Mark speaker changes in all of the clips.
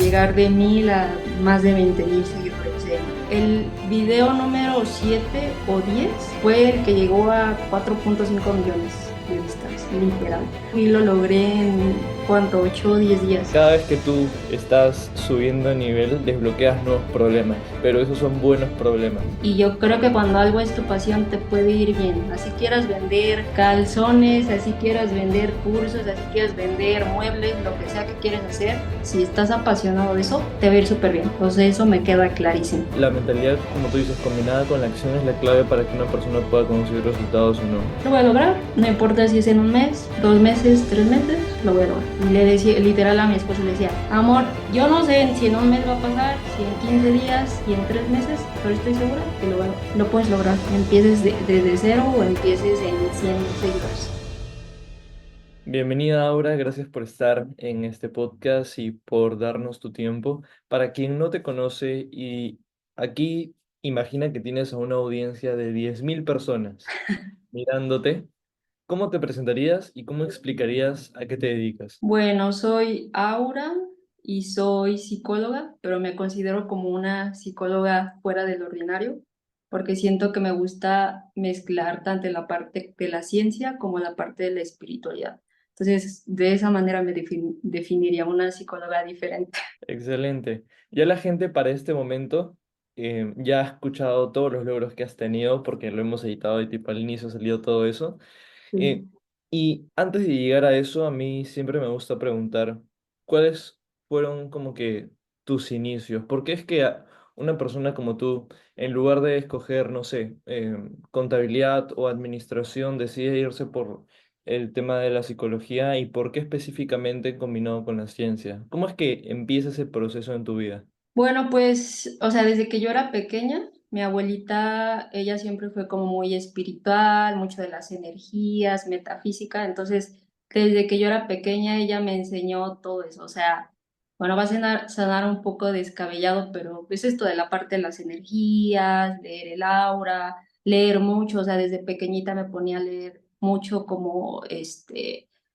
Speaker 1: llegar de 1000 a más de 20,000 seguidores. El video número 7 o 10 fue el que llegó a 4,5 millones de vistas, literal. Y lo logré en, ¿cuánto? 8 o 10 días.
Speaker 2: Cada vez que tú estás subiendo de nivel, desbloqueas nuevos problemas, pero esos son buenos problemas.
Speaker 1: Y yo creo que cuando algo es tu pasión te puede ir bien. Así quieras vender calzones, así quieras vender cursos, así quieras vender muebles, lo que sea que quieres hacer, si estás apasionado de eso, te va a ir súper bien. O sea, eso me queda clarísimo.
Speaker 2: La mentalidad, como tú dices, combinada con la acción es la clave para que una persona pueda conseguir resultados o no.
Speaker 1: Lo voy a lograr, no importa si es en un mes, 2 meses, 3 meses, lo voy a lograr. Y le decía, literal a mi esposo le decía, amor, yo no sé si en un mes va a pasar, si en 15 días, si en 3 meses, pero estoy segura que lo puedes lograr. Empieces desde cero o empieces en 100 seguidores.
Speaker 2: Bienvenida, Aura, gracias por estar en este podcast y por darnos tu tiempo. Para quien no te conoce y aquí imagina que tienes a una audiencia de 10.000 personas mirándote, ¿cómo te presentarías y cómo explicarías a qué te dedicas?
Speaker 1: Bueno, soy Aura y soy psicóloga, pero me considero como una psicóloga fuera del ordinario, porque siento que me gusta mezclar tanto la parte de la ciencia como la parte de la espiritualidad. Entonces, de esa manera me definiría una psicóloga diferente.
Speaker 2: Excelente. Ya la gente para este momento ya ha escuchado todos los logros que has tenido porque lo hemos editado y tipo al inicio ha salido todo eso. Eh,
Speaker 1: Sí.
Speaker 2: y antes de llegar a eso, a mí siempre me gusta preguntar, ¿cuáles fueron como que tus inicios? ¿Por qué es que una persona como tú, en lugar de escoger, no sé, contabilidad o administración, decide irse por el tema de la psicología y por qué específicamente combinado con la ciencia? ¿Cómo es que empieza ese proceso en tu vida?
Speaker 1: Bueno, pues, o sea, desde que yo era pequeña, mi abuelita, ella siempre fue como muy espiritual, mucho de las energías, metafísica, entonces, desde que yo era pequeña, ella me enseñó todo eso, o sea, bueno, va a sonar un poco descabellado, pero es esto de la parte de las energías, leer el aura, leer mucho, o sea, desde pequeñita me ponía a leer mucho como,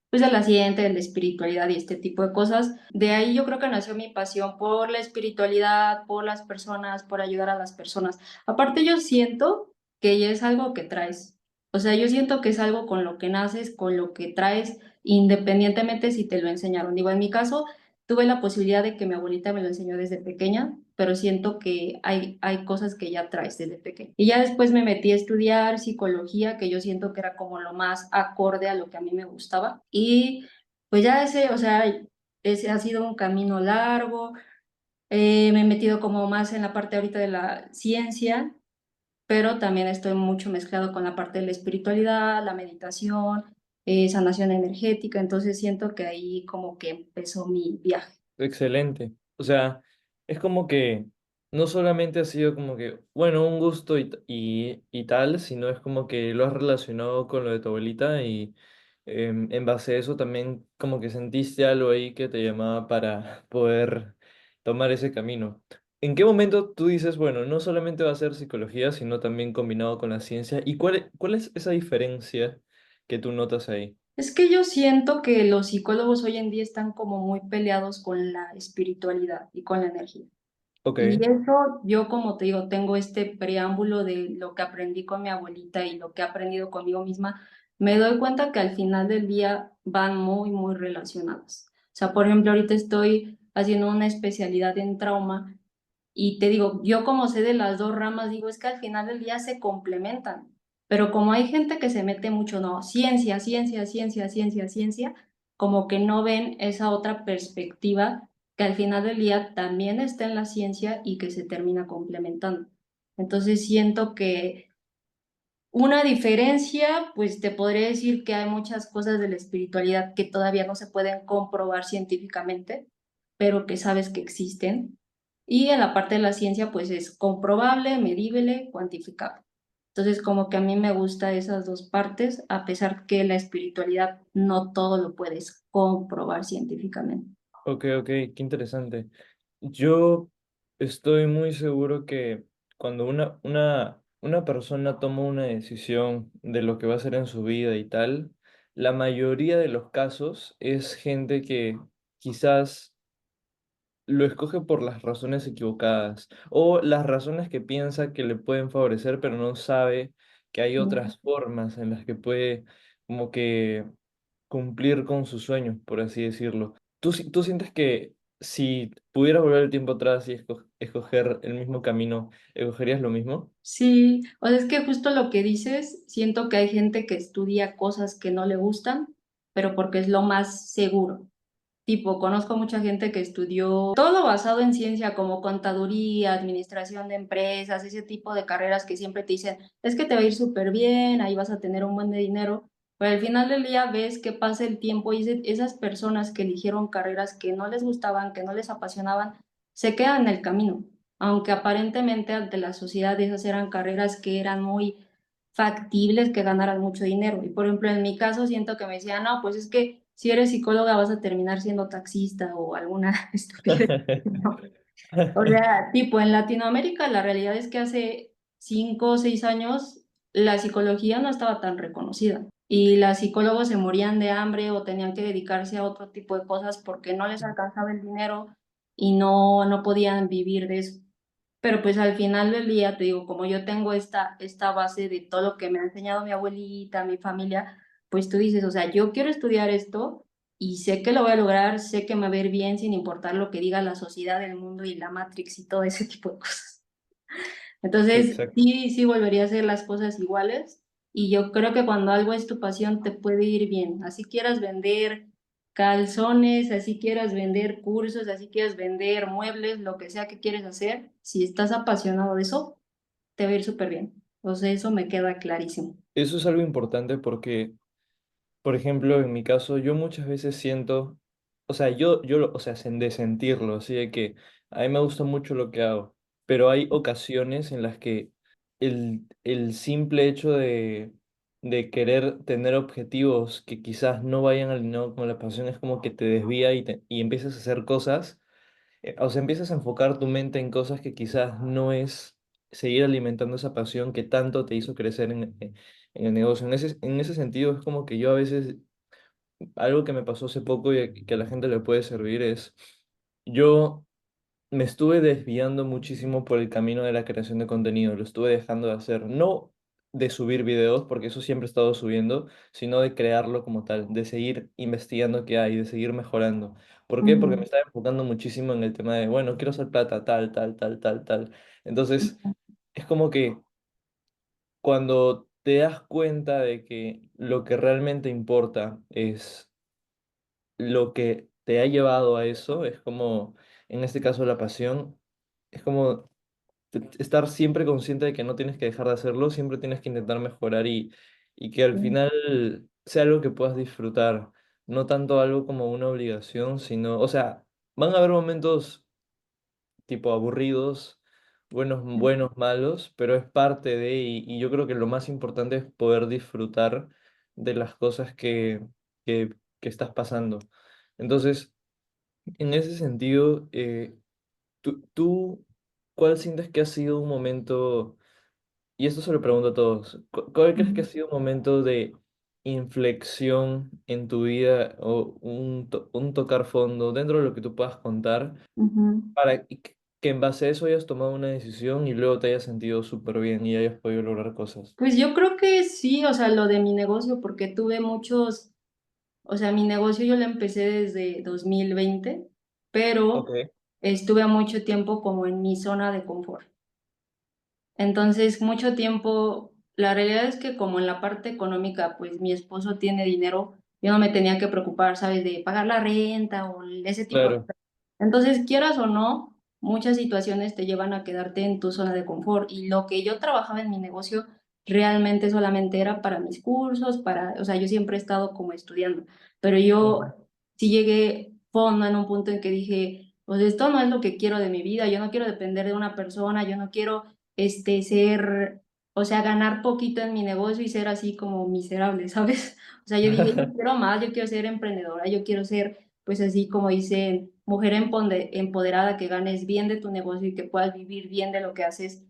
Speaker 1: pues de la ciencia, de la espiritualidad y este tipo de cosas. De ahí yo creo que nació mi pasión por la espiritualidad, por las personas, por ayudar a las personas. Aparte yo siento que ya es algo que traes. O sea, yo siento que es algo con lo que naces, con lo que traes, independientemente si te lo enseñaron. Digo, en mi caso, tuve la posibilidad de que mi abuelita me lo enseñó desde pequeña, pero siento que hay cosas que ya traes desde pequeña. Y ya después me metí a estudiar psicología, que yo siento que era como lo más acorde a lo que a mí me gustaba. Y pues ya ese, o sea, ese ha sido un camino largo. Me he metido como más en la parte ahorita de la ciencia, pero también estoy mucho mezclado con la parte de la espiritualidad, la meditación, sanación energética. Entonces siento que ahí como que empezó mi viaje.
Speaker 2: Excelente. O sea, es como que no solamente ha sido como que, bueno, un gusto y tal, sino es como que lo has relacionado con lo de tu abuelita y en base a eso también como que sentiste algo ahí que te llamaba para poder tomar ese camino. ¿En qué momento tú dices, bueno, no solamente va a ser psicología, sino también combinado con la ciencia? ¿Y cuál es esa diferencia que tú notas ahí?
Speaker 1: Es que yo siento que los psicólogos hoy en día están como muy peleados con la espiritualidad y con la energía.
Speaker 2: Ok,
Speaker 1: Y eso yo, como te digo, tengo este preámbulo de lo que aprendí con mi abuelita y lo que he aprendido conmigo misma. Me doy cuenta que al final del día van muy, muy relacionadas. O sea, por ejemplo, ahorita estoy haciendo una especialidad en trauma y te digo, yo como sé de las dos ramas, digo, es que al final del día se complementan. Pero como hay gente que se mete mucho, no, ciencia, ciencia, ciencia, ciencia, ciencia, como que no ven esa otra perspectiva que al final del día también está en la ciencia y que se termina complementando. Entonces siento que una diferencia, pues te podría decir que hay muchas cosas de la espiritualidad que todavía no se pueden comprobar científicamente, pero que sabes que existen. Y en la parte de la ciencia, pues es comprobable, medible, cuantificable. Entonces, como que a mí me gusta esas dos partes, a pesar que la espiritualidad no todo lo puedes comprobar científicamente.
Speaker 2: ok, qué interesante. Yo estoy muy seguro que cuando una persona toma una decisión de lo que va a hacer en su vida y tal, la mayoría de los casos es gente que quizás lo escoge por las razones equivocadas o las razones que piensa que le pueden favorecer, pero no sabe que hay otras formas en las que puede como que cumplir con sus sueños, por así decirlo. ¿Tú sientes que si pudieras volver el tiempo atrás y escoger el mismo camino, escogerías lo mismo?
Speaker 1: Sí, o sea, es que justo lo que dices, siento que hay gente que estudia cosas que no le gustan, pero porque es lo más seguro. Tipo, conozco mucha gente que estudió todo basado en ciencia, como contaduría, administración de empresas, ese tipo de carreras que siempre te dicen, es que te va a ir súper bien, ahí vas a tener un buen de dinero, pero al final del día ves que pasa el tiempo y esas personas que eligieron carreras que no les gustaban, que no les apasionaban, se quedan en el camino, aunque aparentemente ante la sociedad esas eran carreras que eran muy factibles, que ganaran mucho dinero. Y por ejemplo, en mi caso siento que me decían, no, pues es que si eres psicóloga vas a terminar siendo taxista o alguna estupidez. ¿No? O sea, tipo, en Latinoamérica la realidad es que hace 5 o 6 años la psicología no estaba tan reconocida y las psicólogos se morían de hambre o tenían que dedicarse a otro tipo de cosas porque no les alcanzaba el dinero y no podían vivir de eso. Pero pues al final del día, te digo, como yo tengo esta base de todo lo que me ha enseñado mi abuelita, mi familia, pues tú dices, o sea, yo quiero estudiar esto y sé que lo voy a lograr, sé que me va a ir bien sin importar lo que diga la sociedad, el mundo y la Matrix y todo ese tipo de cosas. Entonces,
Speaker 2: Exacto.
Speaker 1: sí, sí volvería a hacer las cosas iguales y yo creo que cuando algo es tu pasión te puede ir bien. Así quieras vender calzones, así quieras vender cursos, así quieras vender muebles, lo que sea que quieres hacer, si estás apasionado de eso, te va a ir súper bien. O sea, eso me queda clarísimo.
Speaker 2: Eso es algo importante porque, por ejemplo, en mi caso, yo muchas veces siento, o sea, o sea, de sentirlo, así de que a mí me gusta mucho lo que hago, pero hay ocasiones en las que el simple hecho de querer tener objetivos que quizás no vayan alineados con la pasión es como que te desvía y empiezas a hacer cosas, o sea, empiezas a enfocar tu mente en cosas que quizás no es seguir alimentando esa pasión que tanto te hizo crecer en el negocio. En ese sentido, es como que yo a veces algo que me pasó hace poco y que a la gente le puede servir es, yo me estuve desviando muchísimo por el camino de la creación de contenido, lo estuve dejando de hacer, no de subir videos, porque eso siempre he estado subiendo, sino de crearlo como tal, de seguir investigando qué hay, de seguir mejorando. ¿Por qué? Porque me
Speaker 1: Ujú,
Speaker 2: estaba enfocando muchísimo en el tema de, bueno, quiero hacer plata, tal, tal, tal, tal, tal. Entonces, es como que cuando te das cuenta de que lo que realmente importa es lo que te ha llevado a eso, es como, en este caso, la pasión, es como estar siempre consciente de que no tienes que dejar de hacerlo, siempre tienes que intentar mejorar y que al
Speaker 1: ujú,
Speaker 2: final sea algo que puedas disfrutar, no tanto algo como una obligación, sino, o sea, van a haber momentos tipo aburridos, buenos, malos, pero es parte de, y yo creo que lo más importante es poder disfrutar de las cosas que estás pasando. Entonces, en ese sentido, tú, ¿cuál sientes que ha sido un momento, y esto se lo pregunto a todos, ¿cuál crees que ha
Speaker 1: ujú,
Speaker 2: sido un momento de inflexión en tu vida o un tocar fondo dentro de lo que tú puedas contar
Speaker 1: ujú.
Speaker 2: para que en base a eso hayas tomado una decisión y luego te hayas sentido súper bien y hayas podido lograr cosas?
Speaker 1: Pues yo creo que sí, o sea, lo de mi negocio, porque tuve muchos, o sea, mi negocio yo lo empecé desde 2020, pero
Speaker 2: Ok.
Speaker 1: estuve mucho tiempo como en mi zona de confort. Entonces, mucho tiempo, la realidad es que como en la parte económica, pues mi esposo tiene dinero, yo no me tenía que preocupar, ¿sabes?, de pagar la renta o ese tipo de
Speaker 2: Claro.
Speaker 1: cosas. Entonces, quieras o no, muchas situaciones te llevan a quedarte en tu zona de confort y lo que yo trabajaba en mi negocio realmente solamente era para mis cursos, o sea, yo siempre he estado como estudiando, pero yo
Speaker 2: Ujú,
Speaker 1: sí llegué fondo en un punto en que dije, pues esto no es lo que quiero de mi vida, yo no quiero depender de una persona, yo no quiero ser, o sea, ganar poquito en mi negocio y ser así como miserable, ¿sabes? O sea, yo dije, yo quiero más, yo quiero ser emprendedora, yo quiero ser, pues así como dicen, mujer empoderada, que ganes bien de tu negocio y que puedas vivir bien de lo que haces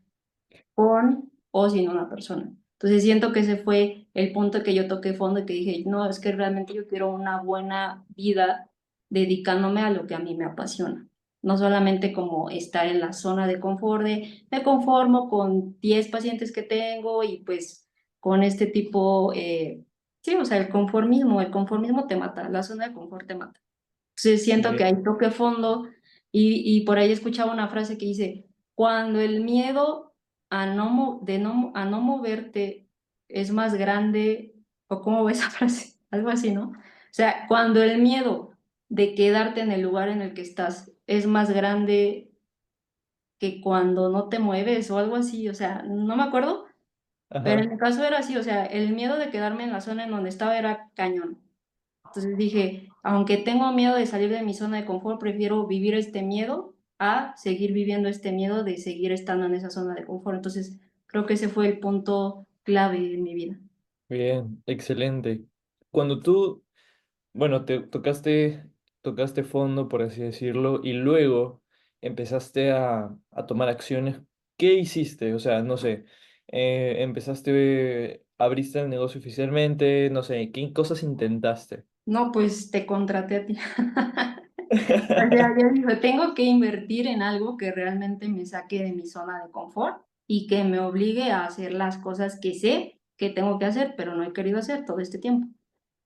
Speaker 1: con o sin una persona. Entonces siento que ese fue el punto que yo toqué fondo y que dije, no, es que realmente yo quiero una buena vida dedicándome a lo que a mí me apasiona. no solamente como estar en la zona de confort de me conformo con 10 pacientes que tengo y pues con este tipo, sí, o sea, el conformismo te mata, la zona de confort te mata. Entonces siento que
Speaker 2: Bien.
Speaker 1: hay toque fondo y por ahí escuchaba una frase que dice, cuando el miedo a no moverte es más grande, o cómo ves esa frase, algo así, ¿no? O sea, cuando el miedo de quedarte en el lugar en el que estás es más grande que cuando no te mueves o algo así, o sea, no me acuerdo, pero en
Speaker 2: Ajá.
Speaker 1: mi caso era así, o sea, el miedo de quedarme en la zona en donde estaba era cañón. Entonces dije, aunque tengo miedo de salir de mi zona de confort, prefiero vivir este miedo a seguir viviendo este miedo de seguir estando en esa zona de confort. Entonces, creo que ese fue el punto clave en mi vida.
Speaker 2: Bien, excelente. Cuando tú, bueno, te tocaste fondo, por así decirlo, y luego empezaste a tomar acciones, ¿qué hiciste? O sea, no sé, abriste el negocio oficialmente, no sé, ¿qué cosas intentaste?
Speaker 1: No, pues te contraté a ti. O sea, yo digo, tengo que invertir en algo que realmente me saque de mi zona de confort y que me obligue a hacer las cosas que sé que tengo que hacer, pero no he querido hacer todo este tiempo.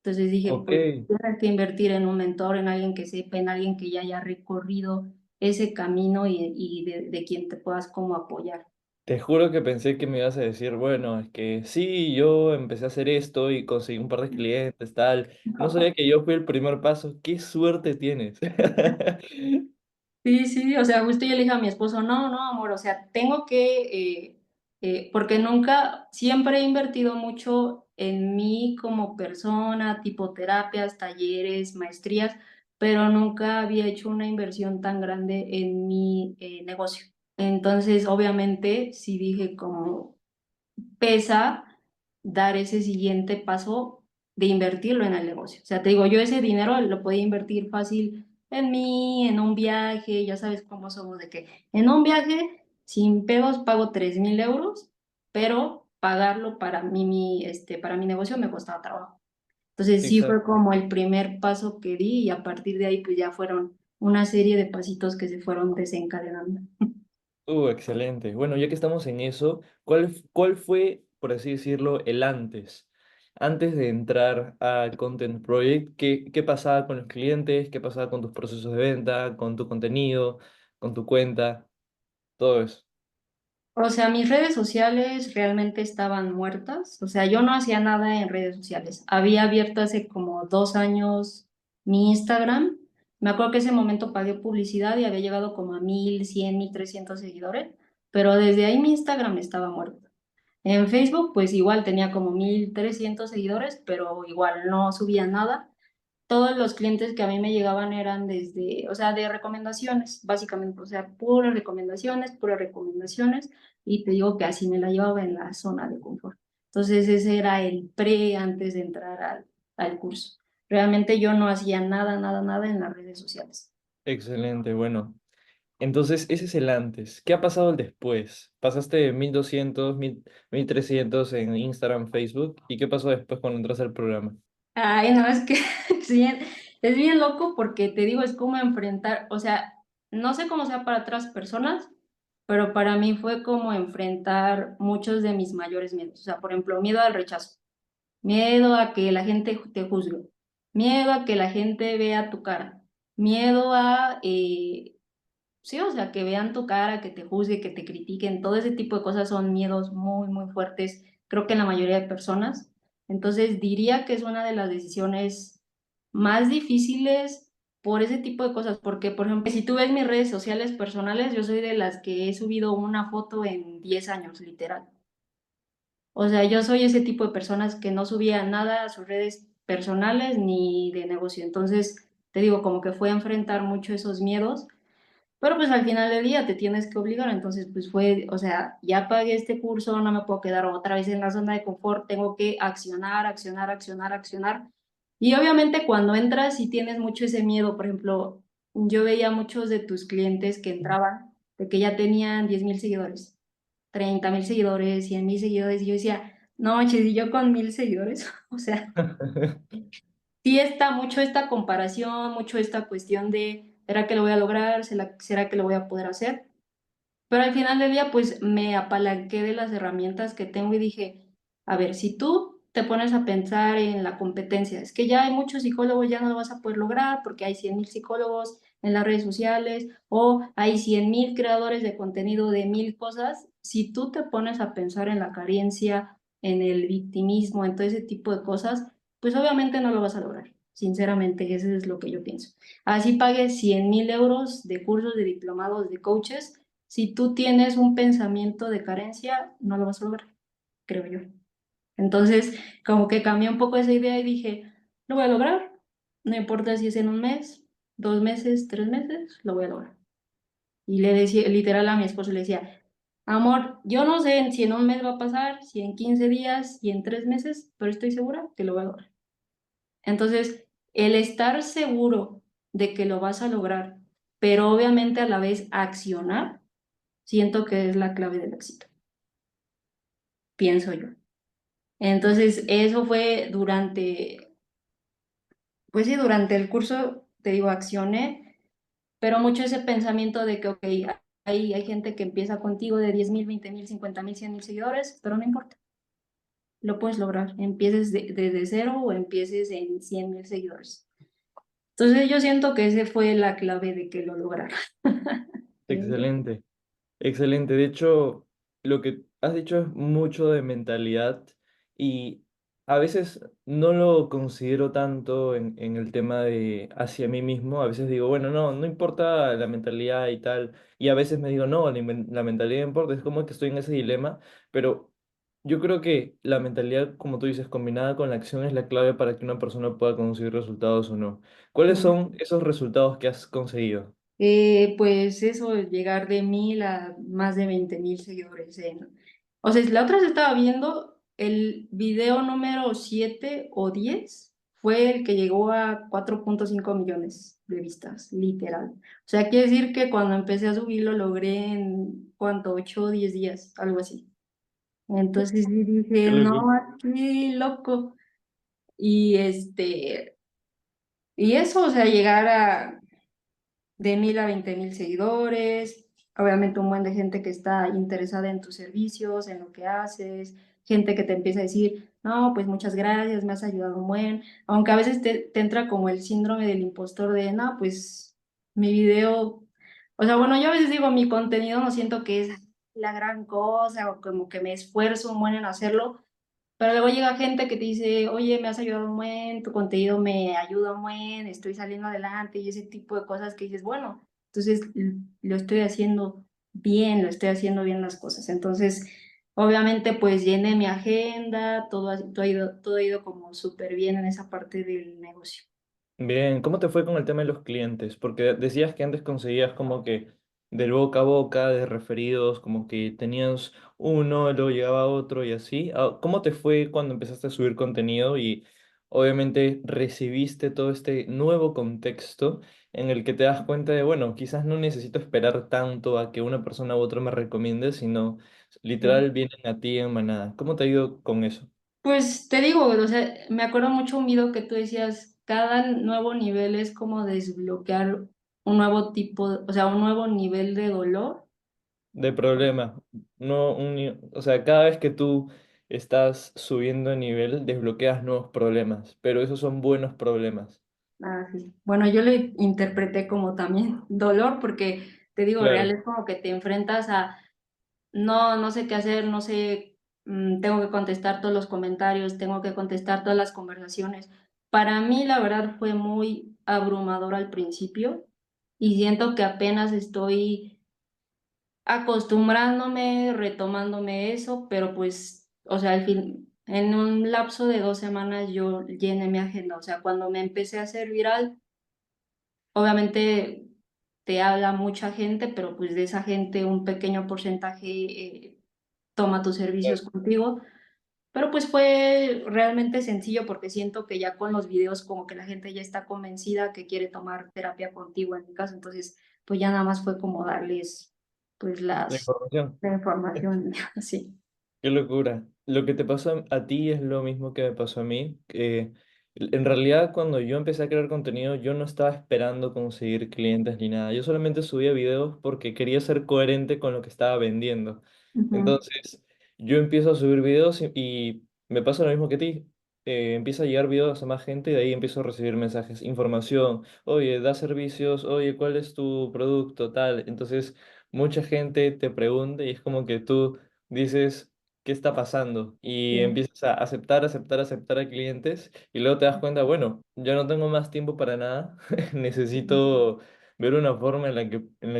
Speaker 1: Entonces dije,
Speaker 2: Ok,
Speaker 1: pues tienes que invertir en un mentor, en alguien que sepa, en alguien que ya haya recorrido ese camino y de quien te puedas como apoyar.
Speaker 2: te juro que pensé que me ibas a decir, bueno, es que sí, yo empecé a hacer esto y conseguí un par de clientes, tal. No sabía que yo fui el primer paso. ¡Qué suerte tienes!
Speaker 1: Sí, sí, o sea, justo yo le dije a mi esposo, no, no, amor, o sea, tengo que, porque nunca, siempre he invertido mucho en mí como persona, tipo terapias, talleres, maestrías, pero nunca había hecho una inversión tan grande en mi negocio. Entonces, obviamente, sí dije como, pesa dar ese siguiente paso de invertirlo en el negocio. O sea, te digo, yo ese dinero lo podía invertir fácil en mí, en un viaje, ya sabes cómo somos de que en un viaje sin pegos pago 3,000 euros, pero pagarlo para mí, para mi negocio me costaba trabajo. Entonces sí fue
Speaker 2: Exacto.
Speaker 1: como el primer paso que di y a partir de ahí pues ya fueron una serie de pasitos que se fueron desencadenando.
Speaker 2: Excelente. Bueno, ya que estamos en eso, ¿cuál fue, por así decirlo, el antes? Antes de entrar a Content Project, ¿qué pasaba con los clientes? ¿Qué pasaba con tus procesos de venta, con tu contenido, con tu cuenta? Todo eso.
Speaker 1: O sea, mis redes sociales realmente estaban muertas. O sea, yo no hacía nada en redes sociales. Había abierto hace como 2 años mi Instagram. Me acuerdo que ese momento pagué publicidad y había llegado como a 1,100, 1,300 seguidores, pero desde ahí mi Instagram estaba muerto. En Facebook, pues igual tenía como 1,300 seguidores, pero igual no subía nada. Todos los clientes que a mí me llegaban eran desde, o sea, de recomendaciones, básicamente, o sea, puras recomendaciones, y te digo que así me la llevaba en la zona de confort. Entonces, ese era el pre antes de entrar al curso. Realmente yo no hacía nada, nada, nada en las redes sociales.
Speaker 2: Excelente, bueno. Entonces, ese es el antes. ¿Qué ha pasado el después? Pasaste de 1200, 1300 en Instagram, Facebook. ¿Y qué pasó después cuando entraste al programa?
Speaker 1: Ay, no, es que es bien loco porque te digo, es como enfrentar, o sea, no sé cómo sea para otras personas, pero para mí fue como enfrentar muchos de mis mayores miedos. O sea, por ejemplo, miedo al rechazo, miedo a que la gente te juzgue, miedo a que la gente vea tu cara, miedo a, sí, o sea, que vean tu cara, que te juzgue, que te critiquen, todo ese tipo de cosas son miedos muy, muy fuertes, creo que en la mayoría de personas. Entonces, diría que es una de las decisiones más difíciles por ese tipo de cosas, porque, por ejemplo, si tú ves mis redes sociales personales, yo soy de las que he subido una foto en 10 años, literal. O sea, yo soy ese tipo de personas que no subía nada a sus redes personales ni de negocio. Entonces, te digo, como que fue enfrentar mucho esos miedos, pero pues al final del día te tienes que obligar, entonces pues fue, o sea, ya pagué este curso, no me puedo quedar otra vez en la zona de confort, tengo que accionar, accionar, accionar, accionar. Y obviamente cuando entras y tienes mucho ese miedo, por ejemplo, yo veía muchos de tus clientes que entraban, de que ya tenían 10,000 seguidores, 30,000 seguidores, 100,000 seguidores, y yo decía, no manches, y yo con 1,000 seguidores, o sea, sí está mucho esta comparación, mucho esta cuestión ¿Será que lo voy a lograr? ¿Será que lo voy a poder hacer? Pero al final del día, pues me apalanqué de las herramientas que tengo y dije, a ver, si tú te pones a pensar en la competencia, es que ya hay muchos psicólogos, ya no lo vas a poder lograr porque hay 100,000 psicólogos en las redes sociales o hay 100,000 creadores de contenido de 1,000 cosas. Si tú te pones a pensar en la carencia, en el victimismo, en todo ese tipo de cosas, pues obviamente no lo vas a lograr. Sinceramente, eso es lo que yo pienso. Así pagues 100,000 euros de cursos, de diplomados, de coaches, si tú tienes un pensamiento de carencia, no lo vas a lograr, creo yo. Entonces, como que cambié un poco esa idea y dije, lo voy a lograr, no importa si es en un mes, 2 meses, 3 meses, lo voy a lograr. Y le decía, literal a mi esposo le decía, amor, yo no sé si en un mes va a pasar, si en 15 días, si en 3 meses, pero estoy segura que lo voy a lograr. Entonces, el estar seguro de que lo vas a lograr, pero obviamente a la vez accionar, siento que es la clave del éxito, pienso yo. Entonces, eso fue pues sí, durante el curso, te digo, accioné, pero mucho ese pensamiento de que, ok, hay gente que empieza contigo de 10,000, 20,000, 50,000, 100,000 seguidores, pero no importa, lo puedes lograr, empieces desde cero o empieces en 100,000 seguidores. Entonces, yo siento que ese fue la clave de que lo lograra.
Speaker 2: Excelente. Excelente. De hecho, lo que has dicho es mucho de mentalidad y a veces no lo considero tanto en el tema de hacia mí mismo. A veces digo, bueno, no, no importa la mentalidad y tal. Y a veces me digo, no, la mentalidad importa. Es como que estoy en ese dilema. Pero yo creo que la mentalidad, como tú dices, combinada con la acción es la clave para que una persona pueda conseguir resultados o no. ¿Cuáles son esos resultados que has conseguido?
Speaker 1: Pues eso, llegar de 1,000 a más de 20,000 seguidores. O sea, la otra vez estaba viendo el video número 7 o 10 fue el que llegó a 4,5 millones de vistas, literal. O sea, quiere decir que cuando empecé a subir lo logré en, ¿cuánto? 8 o 10 días, algo así. Entonces sí
Speaker 2: Qué
Speaker 1: dije, no,
Speaker 2: loco.
Speaker 1: qué loco. Y y eso, o sea, llegar a de 1,000 a 20,000 seguidores, obviamente un buen de gente que está interesada en tus servicios, en lo que haces, gente que te empieza a decir, no, pues muchas gracias, me has ayudado un buen, aunque a veces te entra como el síndrome del impostor de, no, pues mi video, o sea, bueno, yo a veces digo, mi contenido no siento que es la gran cosa o como que me esfuerzo un buen en hacerlo, pero luego llega gente que te dice, oye, me has ayudado un buen, tu contenido me ayuda un buen, estoy saliendo adelante y ese tipo de cosas que dices, bueno, entonces lo estoy haciendo bien, lo estoy haciendo bien las cosas. Entonces, obviamente, pues llené mi agenda, todo ha ido como súper bien en esa parte del negocio.
Speaker 2: Bien, ¿cómo te fue con el tema de los clientes? Porque decías que antes conseguías como que del boca a boca, de referidos, como que tenías uno, luego llegaba otro y así. ¿Cómo te fue cuando empezaste a subir contenido y obviamente recibiste todo este nuevo contexto en el que te das cuenta de, bueno, quizás no necesito esperar tanto a que una persona u otra me recomiende, sino literal vienen a ti en manada? ¿Cómo te ha ido con eso?
Speaker 1: Pues te digo, o sea, me acuerdo mucho un video que tú decías, cada nuevo nivel es como desbloquear un nuevo tipo, o sea, un nuevo nivel de dolor.
Speaker 2: De problema. No, o sea, cada vez que tú estás subiendo de nivel, desbloqueas nuevos problemas, pero esos son buenos problemas.
Speaker 1: Ah, sí. Bueno, yo lo interpreté como también dolor, porque te digo, real
Speaker 2: Claro.
Speaker 1: es como que te enfrentas a, no, no sé qué hacer, no sé, tengo que contestar todos los comentarios, tengo que contestar todas las conversaciones. Para mí, la verdad, fue muy abrumador al principio y siento que apenas estoy acostumbrándome, retomándome eso, pero pues, o sea, al fin, en un lapso de 2 semanas yo llené mi agenda, o sea, cuando me empecé a hacer viral, obviamente te habla mucha gente, pero pues de esa gente un pequeño porcentaje toma tus servicios contigo. Pero pues fue realmente sencillo porque siento que ya con los videos como que la gente ya está convencida que quiere tomar terapia contigo en mi caso, entonces pues ya nada más fue como darles pues
Speaker 2: La información.
Speaker 1: la información, así.
Speaker 2: Qué locura. Lo que te pasó a ti es lo mismo que me pasó a mí. En realidad, cuando yo empecé a crear contenido, yo no estaba esperando conseguir clientes ni nada. Yo solamente subía videos porque quería ser coherente con lo que estaba vendiendo.
Speaker 1: Ujú,
Speaker 2: Entonces, yo empiezo a subir videos y me pasa lo mismo que a ti. Empieza a llegar videos a más gente y de ahí empiezo a recibir mensajes, información. Oye, da servicios. Oye, ¿cuál es tu producto? Tal. Entonces, mucha gente te pregunta y es como que tú dices, ¿qué está pasando? Y
Speaker 1: sí,
Speaker 2: empiezas a aceptar, aceptar, aceptar a clientes y luego te das cuenta, bueno, ya no tengo más tiempo para nada, necesito ver una forma en la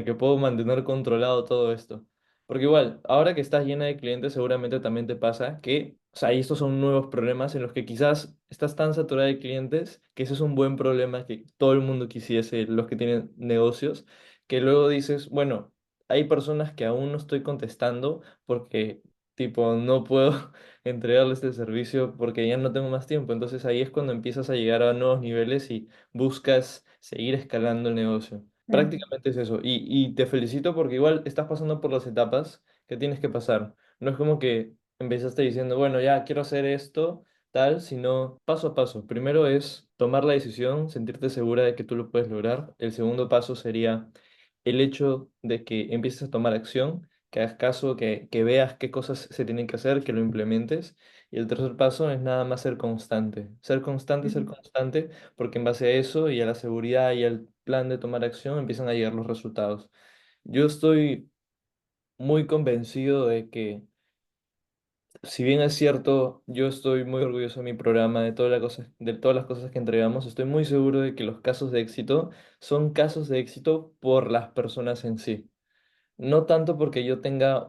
Speaker 2: que puedo mantener controlado todo esto. Porque igual, ahora que estás llena de clientes, seguramente también te pasa que, o sea, y estos son nuevos problemas en los que quizás estás tan saturada de clientes que ese es un buen problema que todo el mundo quisiese, los que tienen negocios, que luego dices, bueno, hay personas que aún no estoy contestando porque tipo, no puedo entregarle este servicio porque ya no tengo más tiempo. Entonces ahí es cuando empiezas a llegar a nuevos niveles y buscas seguir escalando el negocio.
Speaker 1: sí.
Speaker 2: Prácticamente es eso. Y te felicito porque igual estás pasando por las etapas que tienes que pasar. No es como que empezaste diciendo, bueno, ya quiero hacer esto, tal, sino paso a paso. Primero es tomar la decisión, sentirte segura de que tú lo puedes lograr. El segundo paso sería el hecho de que empieces a tomar acción, que hagas caso, que veas qué cosas se tienen que hacer, que lo implementes. Y el tercer paso es nada más ser constante, porque en base a eso y a la seguridad y al plan de tomar acción empiezan a llegar los resultados. Yo estoy muy convencido de que, si bien es cierto, yo estoy muy orgulloso de mi programa, de todas las cosas que entregamos, estoy muy seguro de que los casos de éxito son casos de éxito por las personas en sí. No tanto porque yo tenga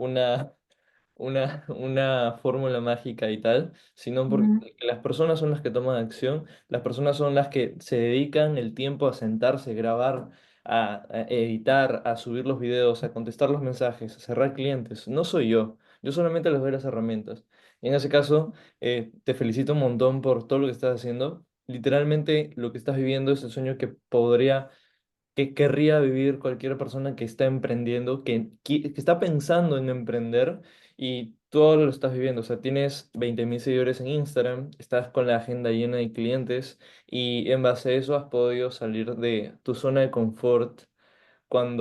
Speaker 2: una fórmula mágica y tal, sino porque
Speaker 1: Ujú,
Speaker 2: las personas son las que toman acción, las personas son las que se dedican el tiempo a sentarse, grabar, a editar, a subir los videos, a contestar los mensajes, a cerrar clientes. No soy yo solamente les doy las herramientas. Y en ese caso, te felicito un montón por todo lo que estás haciendo. Literalmente lo que estás viviendo es el sueño que querría vivir cualquier persona que está emprendiendo, que está pensando en emprender y tú ahora lo estás viviendo. O sea, tienes 20.000 seguidores en Instagram, estás con la agenda llena de clientes y en base a eso has podido salir de tu zona de confort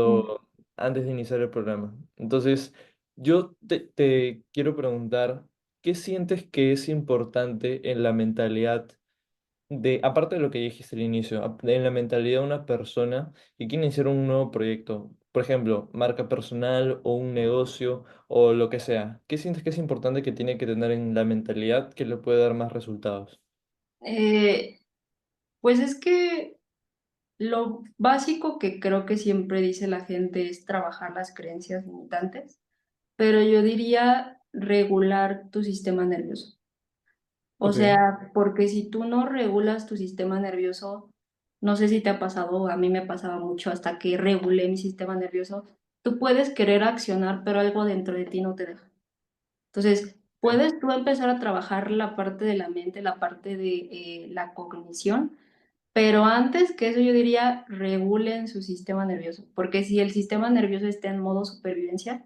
Speaker 1: sí.
Speaker 2: antes de iniciar el programa. Entonces, yo te quiero preguntar, ¿qué sientes que es importante en la mentalidad? Aparte de lo que dijiste al inicio, en la mentalidad de una persona que quiere iniciar un nuevo proyecto, por ejemplo, marca personal o un negocio o lo que sea, ¿qué sientes que es importante que tiene que tener en la mentalidad que le puede dar más resultados?
Speaker 1: Eh, pues es que lo básico que creo que siempre dice la gente es trabajar las creencias limitantes, pero yo diría regular tu sistema nervioso. O
Speaker 2: Ok,
Speaker 1: sea, porque si tú no regulas tu sistema nervioso, no sé si te ha pasado, a mí me pasaba mucho hasta que regulé mi sistema nervioso, tú puedes querer accionar, pero algo dentro de ti no te deja. Entonces,
Speaker 2: ok,
Speaker 1: puedes tú empezar a trabajar la parte de la mente, la parte de la cognición, pero antes que eso yo diría, regulen su sistema nervioso, porque si el sistema nervioso está en modo supervivencia,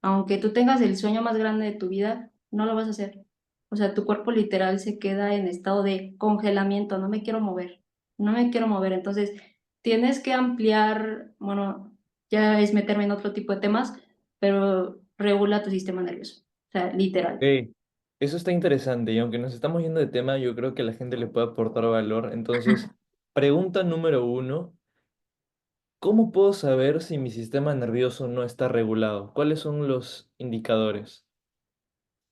Speaker 1: aunque tú tengas el sueño más grande de tu vida, no lo vas a hacer. O sea, tu cuerpo literal se queda en estado de congelamiento, no me quiero mover, no me quiero mover. Entonces, tienes que ampliar, bueno, ya es meterme en otro tipo de temas, pero regula tu sistema nervioso. O sea, literal.
Speaker 2: ok. Eso está interesante y aunque nos estamos yendo de tema, yo creo que a la gente le puede aportar valor. Entonces, pregunta número uno. ¿Cómo puedo saber si mi sistema nervioso no está regulado? ¿Cuáles son los indicadores?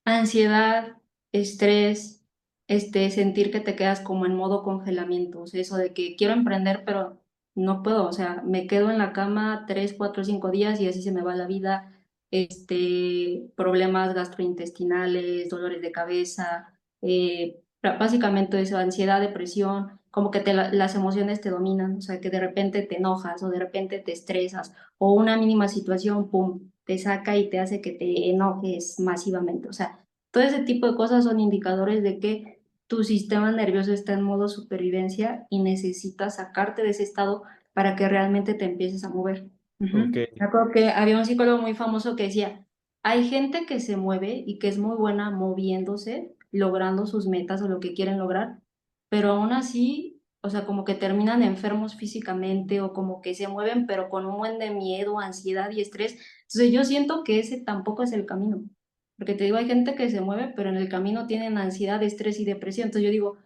Speaker 1: Ansiedad, estrés, sentir que te quedas como en modo congelamiento, o sea, eso de que quiero emprender, pero no puedo, o sea, me quedo en la cama 3, 4, 5 días y así se me va la vida, problemas gastrointestinales, dolores de cabeza, básicamente eso, ansiedad, depresión, como que las emociones te dominan, o sea, que de repente te enojas o de repente te estresas o una mínima situación, pum, te saca y te hace que te enojes masivamente. O sea, todo ese tipo de cosas son indicadores de que tu sistema nervioso está en modo supervivencia y necesitas sacarte de ese estado para que realmente te empieces a mover.
Speaker 2: Ok,
Speaker 1: Ujú. Me acuerdo que había un psicólogo muy famoso que decía, hay gente que se mueve y que es muy buena moviéndose, logrando sus metas o lo que quieren lograr, pero aún así, o sea, como que terminan enfermos físicamente o como que se mueven, pero con un buen de miedo, ansiedad y estrés. Entonces yo siento que ese tampoco es el camino, porque te digo, hay gente que se mueve, pero en el camino tienen ansiedad, estrés y depresión. Entonces yo digo,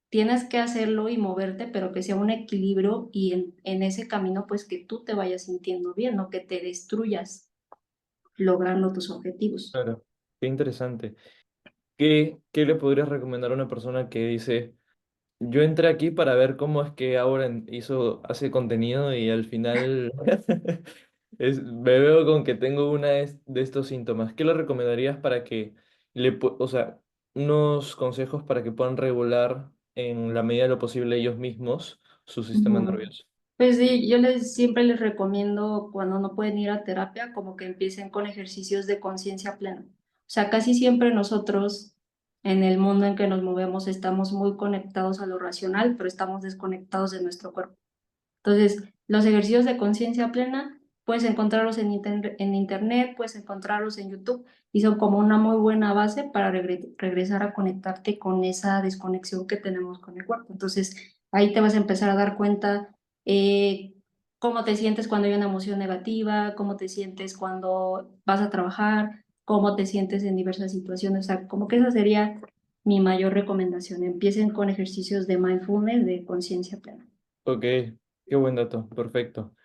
Speaker 1: tienes que hacerlo y moverte, pero que sea un equilibrio y en ese camino, pues que tú te vayas sintiendo bien, no que te destruyas logrando tus objetivos.
Speaker 2: Claro, qué interesante. ¿Qué le podrías recomendar a una persona que dice, yo entré aquí para ver cómo es que ahora hace contenido y al final me veo con que tengo una de estos síntomas? ¿Qué le recomendarías para que o sea, unos consejos para que puedan regular en la medida de lo posible ellos mismos su sistema
Speaker 1: Ujú.
Speaker 2: nervioso?
Speaker 1: Pues sí, siempre les recomiendo cuando no pueden ir a terapia, como que empiecen con ejercicios de conciencia plena. O sea, casi siempre nosotros en el mundo en que nos movemos estamos muy conectados a lo racional, pero estamos desconectados de nuestro cuerpo. Entonces, los ejercicios de conciencia plena puedes encontrarlos en internet, puedes encontrarlos en YouTube y son como una muy buena base para regresar a conectarte con esa desconexión que tenemos con el cuerpo. Entonces, ahí te vas a empezar a dar cuenta eh, cómo te sientes cuando hay una emoción negativa, cómo te sientes cuando vas a trabajar, cómo te sientes en diversas situaciones. O sea, como que esa sería mi mayor recomendación. Empiecen con ejercicios de mindfulness, de conciencia plena.
Speaker 2: Ok, qué buen dato, perfecto.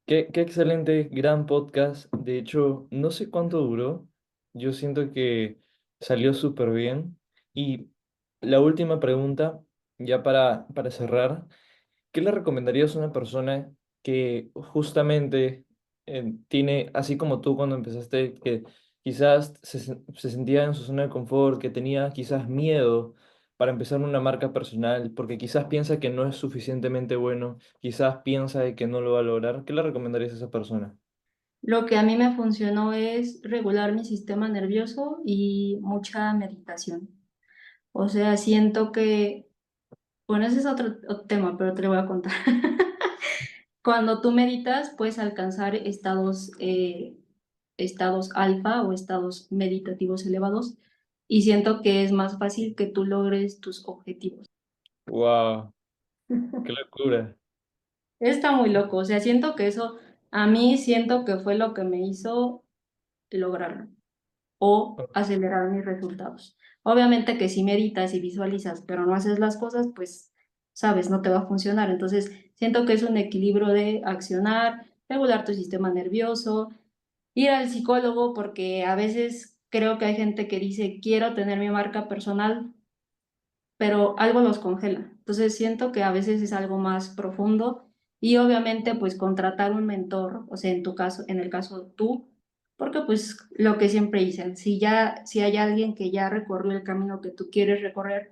Speaker 2: Qué excelente, gran podcast. De hecho, no sé cuánto duró. Yo siento que salió súper bien. Y la última pregunta, ya para cerrar, ¿qué le recomendarías a una persona que justamente tiene, así como tú cuando empezaste, que quizás se sentía en su zona de confort, que tenía quizás miedo para empezar una marca personal, porque quizás piensa que no es suficientemente bueno, quizás piensa de que no lo va a lograr? ¿Qué le recomendarías a esa persona?
Speaker 1: Lo que a mí me funcionó es regular mi sistema nervioso y mucha meditación. O sea, siento que, bueno, ese es otro tema, pero te lo voy a contar. Cuando tú meditas, puedes alcanzar estados alfa o estados meditativos elevados y siento que es más fácil que tú logres tus objetivos.
Speaker 2: ¡Wow! ¡Qué locura!
Speaker 1: Está muy loco, o sea, siento que eso, a mí siento que fue lo que me hizo lograrlo o acelerar mis resultados. Obviamente que si meditas y visualizas, pero no haces las cosas, pues, sabes, no te va a funcionar. Entonces, siento que es un equilibrio de accionar, regular tu sistema nervioso, ir al psicólogo, porque a veces creo que hay gente que dice, quiero tener mi marca personal, pero algo los congela. Entonces siento que a veces es algo más profundo y obviamente pues contratar un mentor, o sea, en tu caso, en el caso tú, porque pues lo que siempre dicen, si hay alguien que ya recorrió el camino que tú quieres recorrer,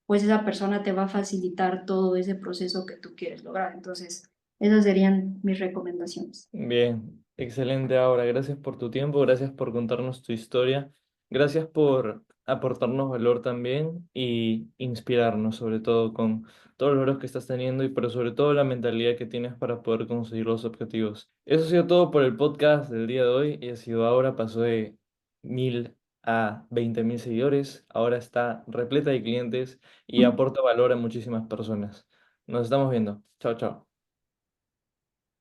Speaker 1: pues esa persona te va a facilitar todo ese proceso que tú quieres lograr. Entonces, esas serían mis recomendaciones.
Speaker 2: Bien, excelente Aura. Gracias por tu tiempo, gracias por contarnos tu historia, gracias por aportarnos valor también y inspirarnos, sobre todo con todos los logros que estás teniendo y pero sobre todo la mentalidad que tienes para poder conseguir los objetivos. Eso ha sido todo por el podcast del día de hoy y ha sido Aura, pasó de 1000 a 20.000 seguidores, ahora está repleta de clientes y aporta valor a muchísimas personas. Nos estamos viendo. Chao, chao.